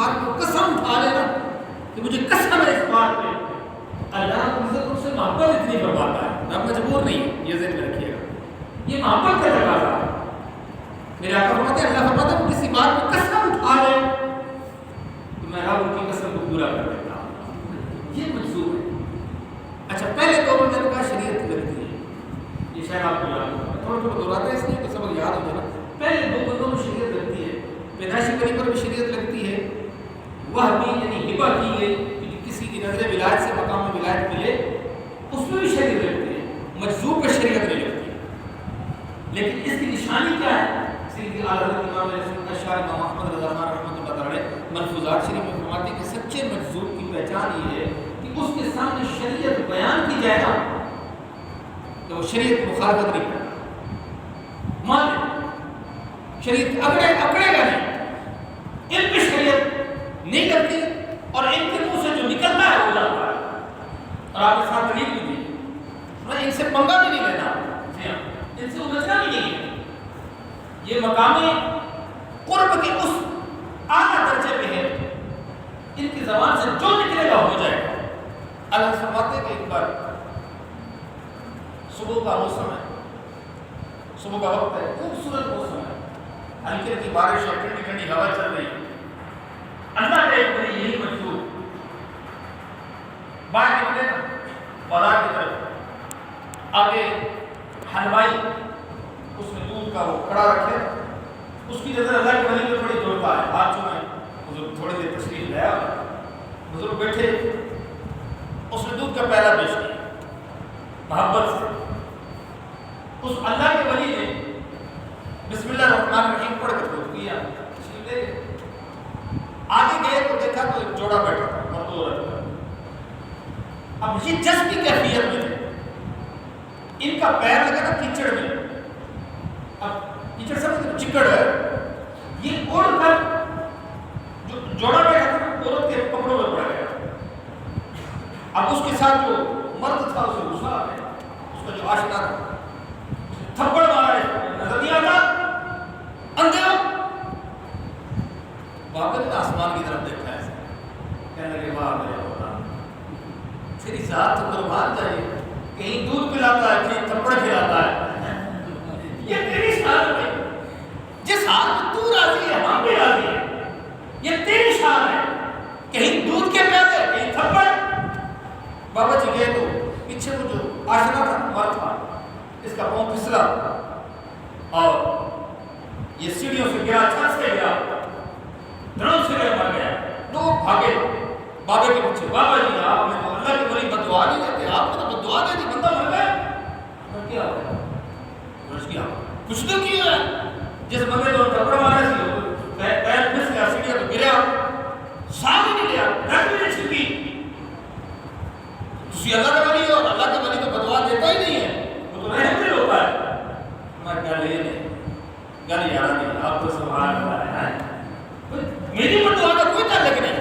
بات کو قسم اٹھا لینا کہ مجھے قسم ہے اس بات پہ، اللہ رب العزت اس سے محبت اتنی فرماتا ہے، رب مجبور نہیں ہے، یہ ذہن میں رکھیے گا، یہ محبت کا تقاضا ہے۔ میرے آقا فرماتے ہیں، اللہ فرماتا ہے وہ کسی بات پہ قسم اٹھا لے تو میں رب ان کی قسم کو پورا کر دیتا ہوں، یہ منظور ہے۔ اچھا پہلے دو میں نے کہا شریعت لگتی ہے، یہ شاید آپ کو یاد ہوگا، تھوڑا تھوڑا دہراتے ہیں اس لیے کہ سبق یاد ہو جائے نا۔ پہلے دو بندوں میں شریعت لگتی ہے، پیدائشی بنی پر بھی شریعت لگتی ہے، وہ بھی یعنی ہبہ کی گئی کہ کسی کی نظر ولایت سے مقام ولایت ملے، اس میں بھی شریعت لگتی ہے، مجذوب پہ شریعت نہیں لگتی ہے۔ لیکن اس کی نشانی کیا ہے؟ سیدھی اعلیٰ حضرت امام علیہ السلام کا شاہ امام احمد رضا خان رحمۃ اللہ تعالی ملفوظات شریف میں فرماتے ہیں کہ سچے مجذوب کی پہچان یہ ہے کہ اس کے سامنے شریعت بیان کی جائے نا تو وہ شریعت مخالفت نہیں کرتا، مان شریعت اکڑے گا نہیں، ان پہ شریعت نہیں کرتی اور ان کے منہ سے جو نکلتا ہے ہو جاتا ہے۔ اور آپ کے ساتھ دلیل بھی دی، میں ان سے پنگا بھی نہیں لینا، ان سے الجھنا بھی نہیں ہے، یہ مقام قرب کے اس اعلیٰ درجے پہ ہے، ان کی زبان سے جو نکلے گا ہو جائے گا۔ اللہ فرماتے کہ ایک بار صبح کا موسم ہے، صبح کا وقت ہے، خوبصورت موسم ہے، ہلکی ہلکی بارش اور ٹھنڈی ٹھنڈی ہوا چل رہی ہے، اللہ کے ایک بڑی یہی مجبور باہر نکلے نا بازار کی طرف، آگے حلوائی اس میں دودھ کا وہ کڑا رکھے، اس کی نظر اللہ کے ولی میں تھوڑی جوڑتا ہے، ہاتھ چومے، بزرگ تھوڑی دیر تشریف لے آیا، بزرگ بیٹھے، اس نے دودھ کا پیالہ پیش کیا محبت سے، اس اللہ کے ولی نے بسم اللہ الرحمن الرحیم پڑھ کر دودھ پیا، تشریف لے گئے، آگے گئے تو دیکھا تو ایک جوڑا بیٹھا تھا، مرد و عورت کا۔ اب یہ جذب کی کیفیت میں تھے، ان کا پیر لگا نا کیچڑ میں، اب کیچڑ سمجھتے چکڑ ہے، یہ اڑ کر جو جوڑا بیٹھا تھا نا عورت کے کپڑوں میں پڑ گیا۔ اب اس کے ساتھ جو مرد تھا اسے غصہ آ گیا، اس کا جو آشنا تھا تھپڑ مارا ہے، نظر نہیں آتا اندھے ہو۔ واپس نے آسمان کی طرف دیکھا ہے، کہنے لگے واہ میرے مولا تیری ذات تو قربان جائے، کہیں دودھ پلاتا ہے کہیں تھپڑ کھلاتا ہے، یہ تیری شان ہے، جس حال میں تو راضی ہے ہم بھی راضی ہیں، یہ تیری شان ہے، کہیں دودھ کے پیالے کہیں تھپڑ۔ بابا جی گئے تو پیچھے وہ جو آشنا تھا مر تھا، اس کا پاؤں پھسلا اور یہ سیڑھیوں سے گرا، چھت سے گرا، دھڑوں سے گرا، مر گیا۔ لوگ بھاگے بابے کے پیچھے، بابا جی آپ نے تو اللہ کے ولی بد دعا نہیں دیتے، آپ نے تو بد دعا دے دی، بندہ مر گیا۔ کیا ہو گیا؟ کچھ تو کیا ہے، جس بندے کو تھپڑ مارا سی پیر پھس گیا، سیڑھیاں تو گرا، سانس نہیں لیا، رکھ بھی نہیں چھپی۔ تسی اللہ کا ولی ہو، اللہ کے ولی تو بد دعا دیتا ہی نہیں ہے، وہ تو رحم دل ہوتا ہے۔ میں گل یہ نہیں، گل یاد نہیں، آپ تو سبحان اللہ ہے، میری بد دعا کا کوئی تعلق نہیں،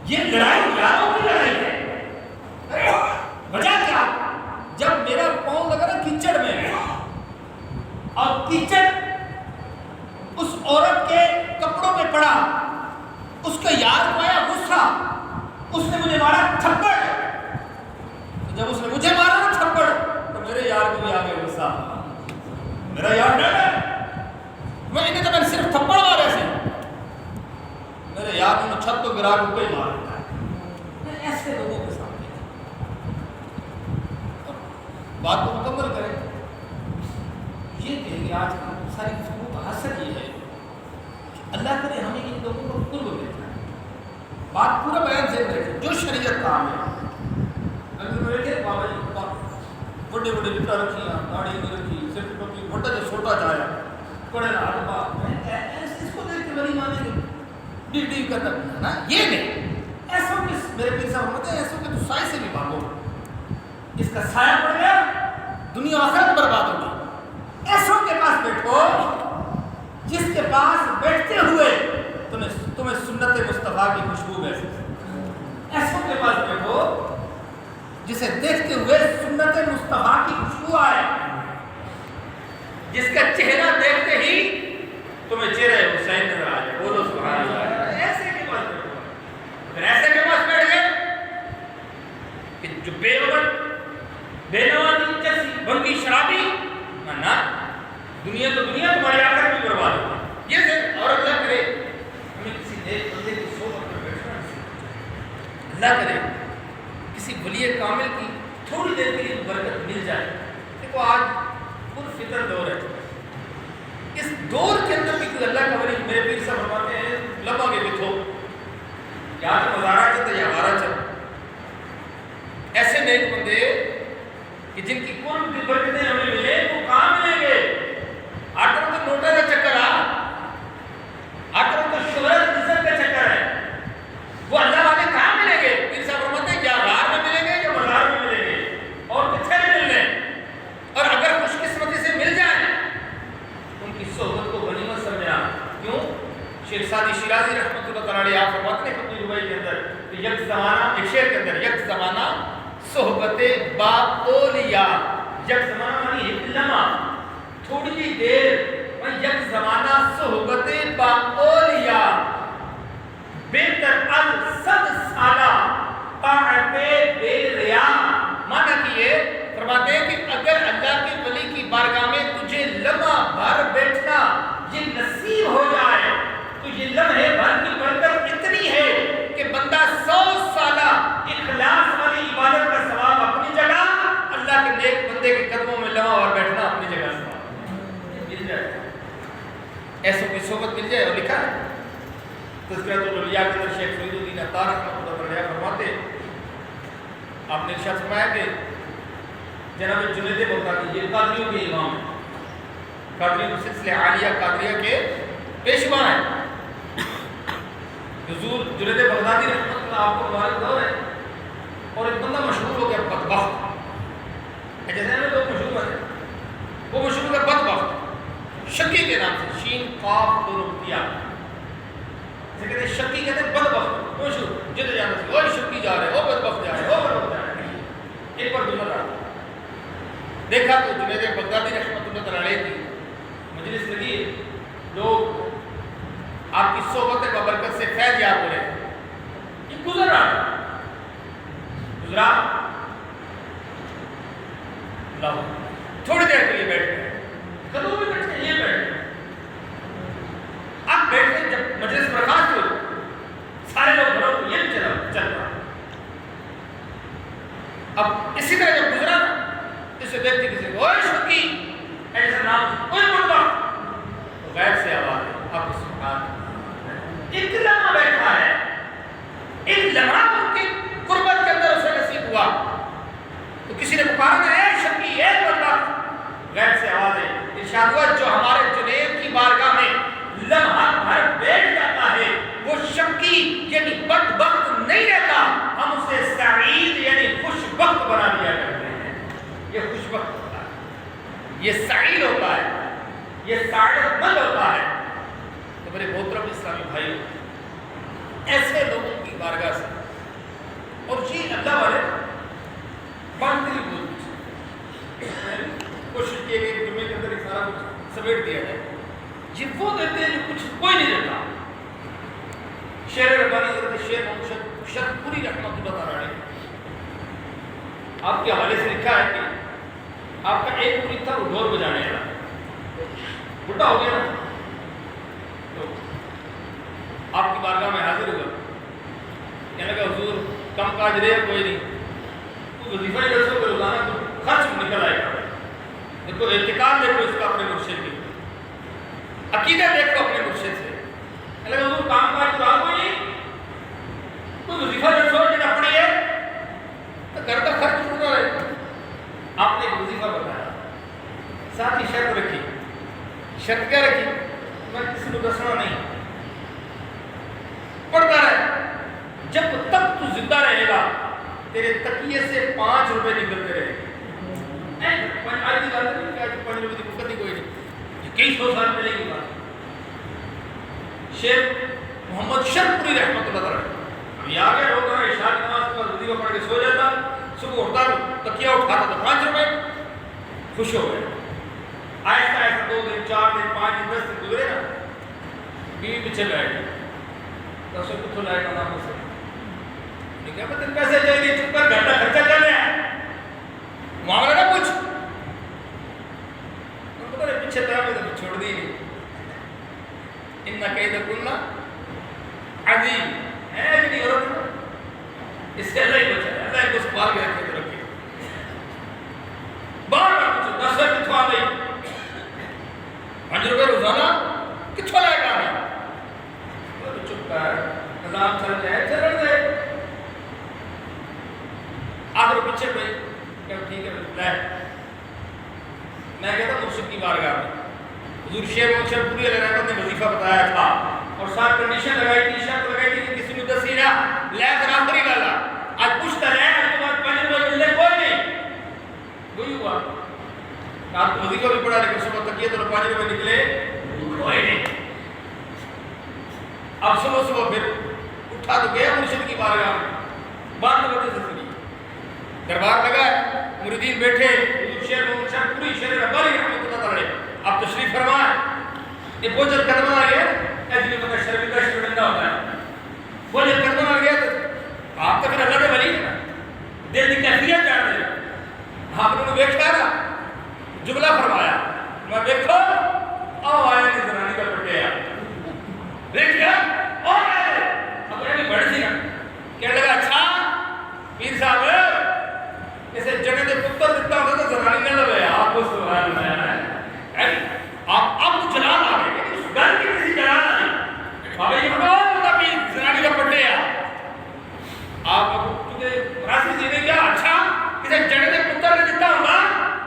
یہ لڑائی یاروں کی لڑائی ہے۔ وجہ کیا؟ جب میرا پاؤں لگا نا کیچڑ میں اور کیچڑ اس عورت کے کپڑوں میں پڑا، اس کا یار کو آیا غصہ، اس نے مجھے مارا تھپڑ، تو جب اس نے مجھے مارا نا تھپڑ تو میرے یار کو بھی آ گیا غصہ، میرا یار ڈر ہے، میں انہیں تو میں نے صرف تھپڑ مارے سے، میرے یار نے چھت تو گرا کو کوئی مار دیتا ہے۔ ایسے لوگوں کے سامنے بات کو مکمل کریں، یہ کہیں گے آج ساری گفتگو کا حاصل یہ ہے کہ اللہ کرے ہمیں ان لوگوں کو قرب ملتا ہے۔ بات پورا بیان سے رکھیں، جو شریعت کام ہے، اگر بیٹھے بابا جی بڑے بڑے لٹا رکھی ہیں، داڑھی نہیں رکھی، صرف ٹوپی بڑا جو چھوٹا جایا پڑے نا اربا، اس کو دیکھ کے بڑی مانے گی ڈی ڈی کرتا ہے نا، یہ نہیں ایسوں کے میرے پیر صاحب ہوتے ہیں، ایسوں کے تو سائے سے بھی بھاگو، اس کا سایہ پڑ گیا دنیا آخرت برباد ہوگی۔ ایسوں کے پاس بیٹھو جس کے پاس بیٹھتے ہوئے تمہیں سنت مصطفیٰ کی خوشبو محسوس، ایسوں کے پاس بیٹھو جسے دیکھتے ہوئے سنت مصطفیٰ کی خوشبو آئے، جس کا چہرہ دیکھتے ہی تمہیں چہرہ حسین نظر آ جائے، بولو سبحان اللہ۔ ایسے کے پاس اللہ کرے کسی ولی کامل کی تھوڑی دیر کے لیے برکت مل جائے. دیکھو آج پر فطر دور ہے, اس دور کے اندر بھی کوئی اللہ کا ولی, میرے پیر صاحب فرماتے ہیں لمحہ کے بتھو یا تو مزارہ چلتا یا غارہ چلتا, ایسے نیک بندے کہ جن کی قرب کی برکتیں ہمیں ملے وہ کہاں ملیں گے؟ ہر طرف تو نوٹوں کا چکر ہر طرف تو شہرت عزت کا چکر ہے, وہ اللہ والے کہاں ملیں گے؟ پیر صاحب فرماتے ہیں یا غار میں ملیں گے یا مزار میں ملیں گے, اور کتنے میں مل لیں, اور اگر خوش قسمتی سے مل جائیں ان کی صحبت کو غنیمت سمجھنا. کیوں؟ شیخ سعدی شیرازی رحمۃ اللہ تعالی علیہ آپ فرماتے ہیں اپنی ربائی کے اندر کہ یک زمانہ, ایک شعر کے اندر, یک زمانہ صحبت با اولیاء, یک زمانہ مانی ایک لمحہ تھوڑی سی دیر, اور یک زمانہ صحبت با اولیاء بہتر از 100 سالہ طاعت بے ریا. مانا کہ یہ فرماتے ہیں کہ اگر اللہ کے ولی کی بارگاہ میں تجھے لمحہ بھر بیٹھنا یہ نصیب ہو جائے تو یہ لمحے بھر کی برکت اتنی ہے کہ بندہ 100 سالہ اخلاص والی عبادت کا ثواب اپنی جگہ, اللہ کے نیک بندے کے قدموں میں لمحہ بھر بیٹھنا اپنی جگہ ثواب مل جائے. ایسے کوئی صحبت مل جائے. اور لکھا ہے تذکرۃ الاولیاء کے اندر شیخ فرید الدین عطار رحمۃ اللہ علیہ فرماتے ہیں, آپ نے ارشاد فرمایا کہ جناب جنید بغدادی یہ قادریوں کے امام ہیں, قادریوں کے سلسلے عالیہ قادریہ کے پیشوا ہیں. حضور جنید بغدادی رحمۃ اللہ آپ کو مبارک دور ہے, اور ایک بندہ مشہور ہو گیا بدبخت, جیسے ہمیں لوگ مشہور ہیں, وہ مشہور ہو گیا بدبخت شکی کے نام سے, شین قاف دو نقطہ, جسے کہتے ہیں شکی کہتے ہیں بدبخت مشہور, جدے جانا سے وہ شکی جا رہے, وہ بدبخت جا رہے, وہ بدبخت جا رہے. ایک بار دنیا رہا دیکھا تو جنید بغدادی رحمۃ اللہ علیہ کی مجلس لگی, لوگ آپ کی صحبت کا برکت سے فیض یاب ہو رہے ہیں. یہ گزر رہا گزرا تھوڑی دیر کے لیے بیٹھ گئے, کدو بھی بیٹھے, یہ بیٹھ گئے. اب بیٹھے جب مجلس برخاست ہوئی سارے لوگ گھروں کو یہ بھی چل رہا. اب اسی طرح جب گزرا اسے دیکھتے کسی کو اوہ شکی ایسا نام اوہ مردہ, تو غیر سے آواز ہے آپ اس مقام ایک لمحہ بیٹھا ہے, ایک لمحہ ان کی قربت کے اندر اسے نصیب ہوا, تو کسی نے پکارا ہے اے شکی اے مردہ, غیر سے آواز ہے. ارشاد ہوا جو ہمارے جنید کی بارگاہ میں لمحہ بھر بیٹھ جاتا ہے وہ شکی یعنی بدبخت نہیں رہتا, ہم اسے سعید یعنی خوش بخت بنا دیا کرتے ہیں. یہ خوش بخت ہوتا ہے, یہ سعید ہوتا ہے, یہ سعادت مند ہوتا ہے. تو میرے محترم اسلامی بھائی, ایسے لوگوں کی بارگاہ سے, اور جی اللہ والے بات نہیں بولتی, کوشش کی گئی جمعے کے اندر سارا کچھ سمیٹ دیا جائے. یہ وہ دیتے ہیں جو کچھ کوئی نہیں دیتا. شعر ربانی حضرت شیخ محمد شرپوری رحمۃ اللہ تعالی علیہ آپ کے حوالے سے لکھا ہے کہ آپ کا ایک مرید تھا وہ ڈھول بجانے والا, بڈھا ہو گیا نا, تو آپ کی بارگاہ میں حاضر ہوا, کہنے لگا حضور کم کاج رہے کوئی نہیں, تو وظیفہ ہی رسو کہ روزانہ تو خرچ نکل آئے گا. دیکھو اعتقاد دیکھو اس کا اپنے مرشد کی, عقیدہ دیکھو اپنے مرشد سے. کہنے لگا حضور کام کاج تو کوئی نہیں, تو وظیفہ رسو جنہ پڑی ہے تو گھر کا خرچ چھوٹا رہے. آپ نے ایک وظیفہ بتایا, ساتھ ہی شرط رکھی. شرط کیا رکھی؟ میں کسی کو دسنا نہیں, پڑھتا رہے جب تک تو زندہ رہے گا تیرے تکیے سے 5 روپے نکلتے رہے گا. آج کی بات نہیں کہ آج 5 روپے کی بکت ہی کوئی نہیں, یہ کئی 100 سال ملے گی بات. شیخ محمد شرپوری رحمۃ اللہ تعالی ابھی آگے ہوگا, عشاء کی نماز کے بعد وظیفہ پڑھ کے سو جاتا, صبح اٹھتا تکیہ اٹھاتا تو 5 روپے, خوش ہو گئے. آہستہ آہستہ 2 دن 4 دن 5 دن 10 دن گزرے نا, بیوی پیچھے بیٹھ گئی, تو اسے کچھ لائے کا نام سے کیا میں تین پیسے چاہیے, چپ کر گھنٹہ خرچہ کر رہے ہیں, معاملہ نہ پوچھ. پتہ نہیں پیچھے طرح میں تو چھوڑ دی نہیں. ان کیدکن عظیم ہے جنی عورت اس سے اللہ ہی بچائے، اللہ کو سنبھال کے رکھے تو رکھے. بار بار پوچھو 10 روپے کتوں آ گئی، 5 روپے روزانہ کتوں لے گا میں چپ کر نظام چل جائے چلن دے. آخر پیچھے پہ کہ ٹھیک ہے لے. میں کہتا مرشد کی بارگاہ میں حضور شیخ محمد شرف پوری علیہ رحمت نے وظیفہ بتایا تھا اور ساتھ کنڈیشن لگائی تھی، شرط لگائی تھی کہ کسی نے دسی نہ لے کر آخری والا آج پوچھتا لے آج کے بعد 5 روپے ملنے کوئی نہیں. وہی ہوا آپ کو وظیفہ بھی پڑھا لیکن صبح تک یہ تو 5 روپے نکلے کوئی نہیں. اب صبح پھر اٹھا تو گیا مرشد کی بارگاہ میں، 12 بجے سے سنی دربار لگا ہے، مریدین بیٹھے، حضور شیخ محمد شرف پوری شیخ ربانی رحمۃ اللہ تعالی آپ تشریف فرمائیں. یہ بوجھل قدمہ آ گیا ایسے مطلب شرفی کا شرمندہ ہوتا ہے. بوجھل قدمہ آ گیا تو آپ تو پھر اللہ کے ولی ہیں، دل کی کیفیت جان دے. آپ نے دیکھا نا جملہ فرمایا، میں دیکھو آؤ آیا نہیں زنانی کا پٹے آیا دیکھا اور آئے اب یہ بڑھ سی نا کہنے لگا اچھا پیر صاحب اسے جگہ دے پتر دیتا ہوتا تو زنانی نہ لگے. آپ کو سبحان اللہ ہے آپ کو جلال آ گئے اس گھر کی کسی جلال آ گئی بابا یہ بڑا پیر زنانی کا پٹے آیا. آپ کیونکہ راسی جی نے کیا اچھا اسے جگہ دے پتر نے دیتا ہوگا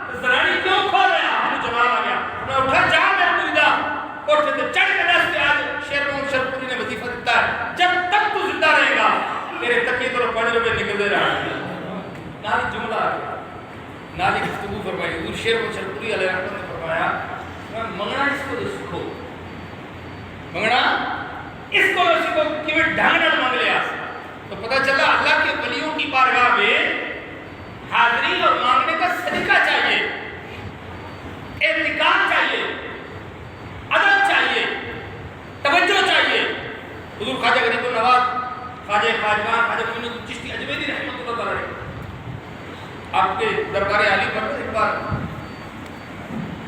تو زنانی کیوں کھول رہا. آپ کو جلال آ گیا. میں اٹھا جا میں پوریدہ اٹھے تو چڑھ کے دس کے آج شیخ محمد شرف پوری نے وظیفہ دیتا ہے جب تک تو زندہ رہے گا تیرے تکیے تو 5 روپے نکلتے رہا. نالی جملہ آ گیا، نالی گفتگو فرمائی. حضور شیخ محمد شرف پوری علیہ رحمت نے فرمایا منگنا اس کو سکھو، منگنا اس کو سکھو کہ میں ڈھنگ نہ مانگ لیا. تو پتہ چلا اللہ کے ولیوں کی بارگاہ میں حاضری اور مانگنے کا سلیقہ چاہیے، اعتقاد چاہیے، ادب چاہیے، توجہ چاہیے. حضور خواجہ غریب النواز خواجہ خواجگان خواجہ معین الدین چشتی اجمیری رحمۃ اللہ تعالی آپ کے دربار عالی پر ایک بار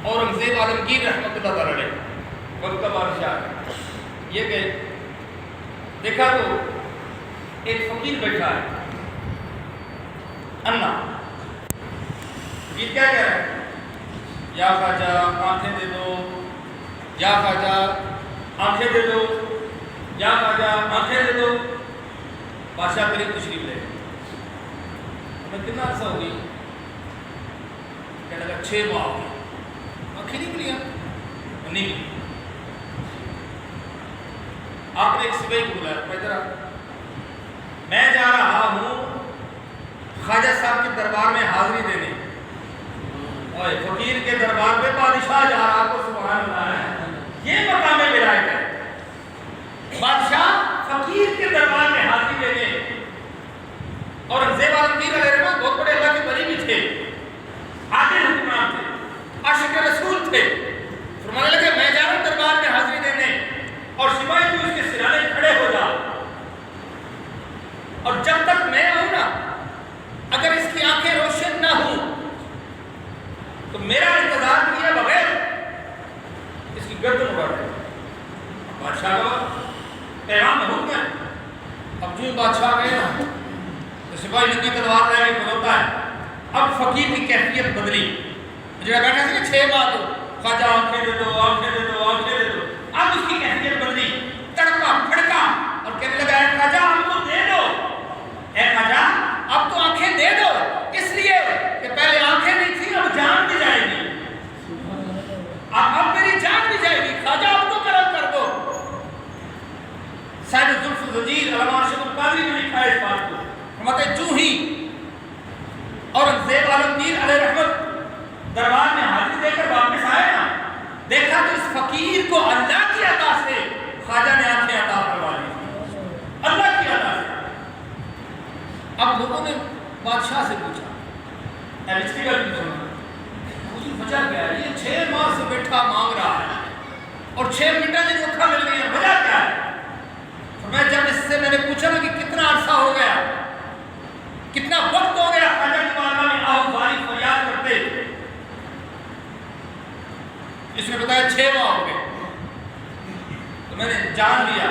اورنگزیب عالمگیر رحمۃ اللہ تعالی وقت کا بادشاہ یہ کہ دیکھا تو ایک فقیر بیٹھا ہے انا یہ کیا کہہ رہا ہے یا خواجہ آنکھیں دے دو، یا خواجہ آنکھیں دے دو، یا خواجہ آنکھیں دے دو. بادشاہ قریب تشریف لے میں کتنا عرصہ ہوگی کہنے لگا 6 ماہ ہو گئی. آنکھیں نہیں کھلیا نہیں. آپ نے ایک سپاہی کو بلایا میں ذرا میں جا رہا ہوں خواجہ صاحب کے دربار میں حاضری دینے اور فقیر کے دربار میں بادشاہ جا رہا. آپ کو سبحان اللہ ہے یہ مقام ولایت ہے. بادشاہ فقیر کے دربار میں حاضری دینے اور اورنگزیب عالمگیر علیہ رحمت بہت بڑے اللہ کے ولی بھی تھے، عادل حکمران تھے، عاشق رسول تھے. فرمانے لگے میں جا رہا ہوں دربار میں حاضری دینے اور سپاہی تو اس کے سرانے کھڑے ہو جا اور جب تک میں آؤں نا اگر اس کی آنکھیں روشن نہ ہوں تو میرا انتظار کیے بغیر اس کی گردن اڑا دے. بادشاہ کا پیغام حکم ہے. اب جو بادشاہ گئے نا تو سپاہی ننگی تلوار لے کے بولتا ہے. اب فقیر کی کیفیت بدلی. جو بیٹھا تھا 6 ماہ تو خواجہ آنکھیں دے دو، آنکھیں دے دو، آنکھیں دے دو. اب اس کی کیفیت بدلی، تڑپا پھڑکا اور کہنے لگا اے خواجہ اب تو دے دو، اے خواجہ اب تو آنکھیں دے دو. اس لیے کہ پہلے آنکھیں نہیں تھی اب جان بھی جائے گی. اب میری جان بھی جائے گی. خواجہ اب تو کرم کر دو. صاحب زلف الزجیر علامہ ارشد القادری نے لکھا ہے اس بات کو. فرماتے جو ہی اورنگزیب عالمگیر علیہ رحمت دربار میں حاضری دے کر واپس آئے نا دیکھا تو اس فقیر کو اللہ کی عطا سے خواجہ نے آنکھیں عطا کروا دی. اللہ کی عطا سے. اب لوگوں نے بادشاہ سے پوچھا ایلیکٹریکل کی سنا حضور وجہ کیا ہے؟ یہ 6 ماہ سے بیٹھا مانگ رہا ہے اور 6 منٹیں جب مکھا مل گئی ہے، وجہ کیا ہے؟ میں جب اس سے میں نے پوچھا نا کہ کتنا عرصہ ہو گیا، کتنا وقت ہو گیا خواجہ کی بارگاہ میں آؤ باری فریاد کرتے، اس نے بتایا 6 ماہ ہو گئے. تو میں نے جان لیا